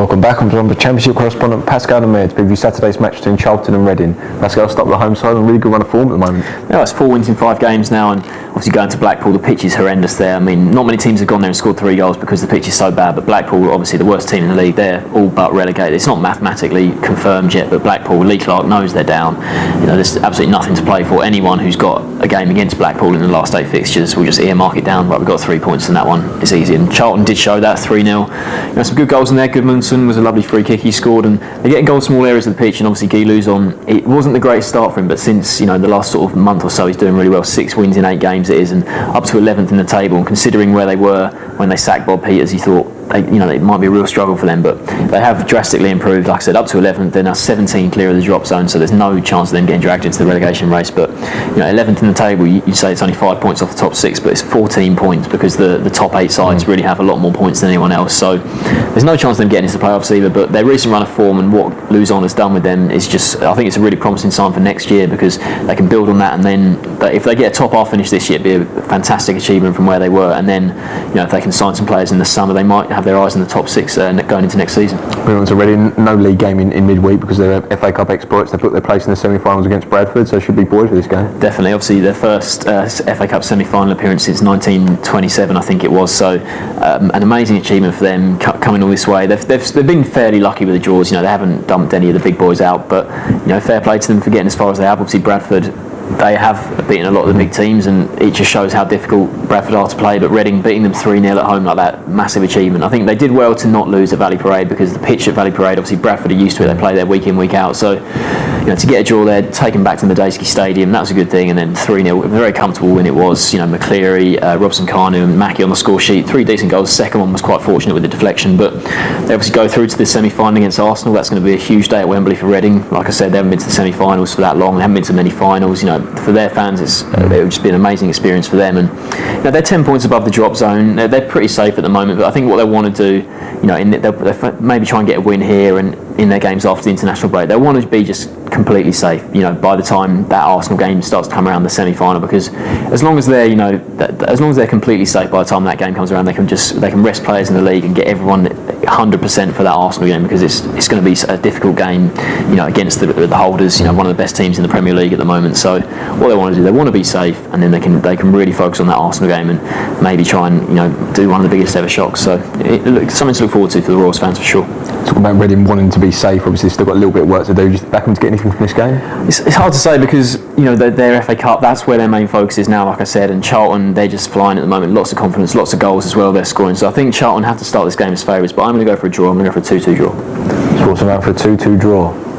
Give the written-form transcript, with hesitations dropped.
Welcome back. I'm joined by Championship correspondent Pascal Lemire to preview Saturday's match between Charlton and Reading. Pascal, start with the home side, a really good run of form at the moment. Yeah, it's 4 wins in 5 games now, and obviously going to Blackpool, the pitch is horrendous there. I mean, not many teams have gone there and scored 3 goals because the pitch is so bad, but Blackpool, obviously the worst team in the league, they're all but relegated. It's not mathematically confirmed yet, but Blackpool, Lee Clark knows they're down. You know, there's absolutely nothing to play for. Anyone who's got a game against Blackpool in the last 8 fixtures will just earmark it down. Right, we've got 3 points in that one. It's easy. And Charlton did show that 3-0. You know, some good goals in there. Goodmanson was a lovely free kick he scored, and they're getting goals small areas of the pitch. And obviously Guy Luzon, it wasn't the greatest start for him, but since, you know, the last sort of month or so, he's doing really well. 6 wins in 8 games it is, and up to 11th in the table. And considering where they were when they sacked Bob Peters, you thought it might be a real struggle for them, but they have drastically improved. Like I said, up to 11th, they're now 17 clear of the drop zone, so there's no chance of them getting dragged into the relegation race. But 11th in the table, you say it's only 5 points off the top 6, but it's 14 points because the top 8 sides really have a lot more points than anyone else. So there's no chance of them getting into the playoffs either. But their recent run of form and what Luzon has done with them is just, I think it's a really promising sign for next year, because they can build on that, and then if they get a top half finish this year, it'd be a fantastic achievement from where they were. And then if they can sign some players in the summer, they might have their eyes in the top 6 going into next season. Moving on to Reading, no league game in midweek because they're FA Cup exploits. They put their place in the semi-finals against Bradford, so it should be buoyed for this game. Definitely, obviously their first FA Cup semi-final appearance since 1927, I think it was. So an amazing achievement for them coming all this way. They've been fairly lucky with the draws. They haven't dumped any of the big boys out, but fair play to them for getting as far as they have. Obviously Bradford, they have beaten a lot of the big teams, and it just shows how difficult Bradford are to play. But Reading beating them 3-0 at home like that, massive achievement. I think they did well to not lose at Valley Parade, because the pitch at Valley Parade, obviously Bradford are used to it. They play there week in, week out. So to get a draw there, taken back to Matchday Stadium, that was a good thing. And then 3-0, a very comfortable win it was. McCleary, Robson Kanu and Mackie on the score sheet, 3 decent goals. The second one was quite fortunate with the deflection, but they obviously go through to the semi-final against Arsenal. That's going to be a huge day at Wembley for Reading. Like I said, they haven't been to the semi-finals for that long. They haven't been to many finals. For their fans, it would just be an amazing experience for them. And they're 10 points above the drop zone. They're pretty safe at the moment, but I think what they want to do, they'll maybe try and get a win here and in their games after the international break. They want to be just completely safe, by the time that Arsenal game starts to come around, the semi-final, because as long as they're, as long as they're completely safe by the time that game comes around, they can rest players in the league and get everyone 100% for that Arsenal game, because it's going to be a difficult game, against the holders, one of the best teams in the Premier League at the moment. So what they want to do, they want to be safe, and then they can really focus on that Arsenal game and maybe try and do one of the biggest ever shocks. So it's something to look forward to for the Royals fans for sure. Talking about Reading wanting to be safe, obviously they've still got a little bit of work to do. Do you back them to get anything from this game? It's hard to say, because their FA Cup, that's where their main focus is now, like I said, and Charlton, they're just flying at the moment. Lots of confidence, lots of goals as well they're scoring. So I think Charlton have to start this game as favourites, but I'm going to go for a draw. I'm going to go for a 2-2 draw. Sports around for a 2-2 draw.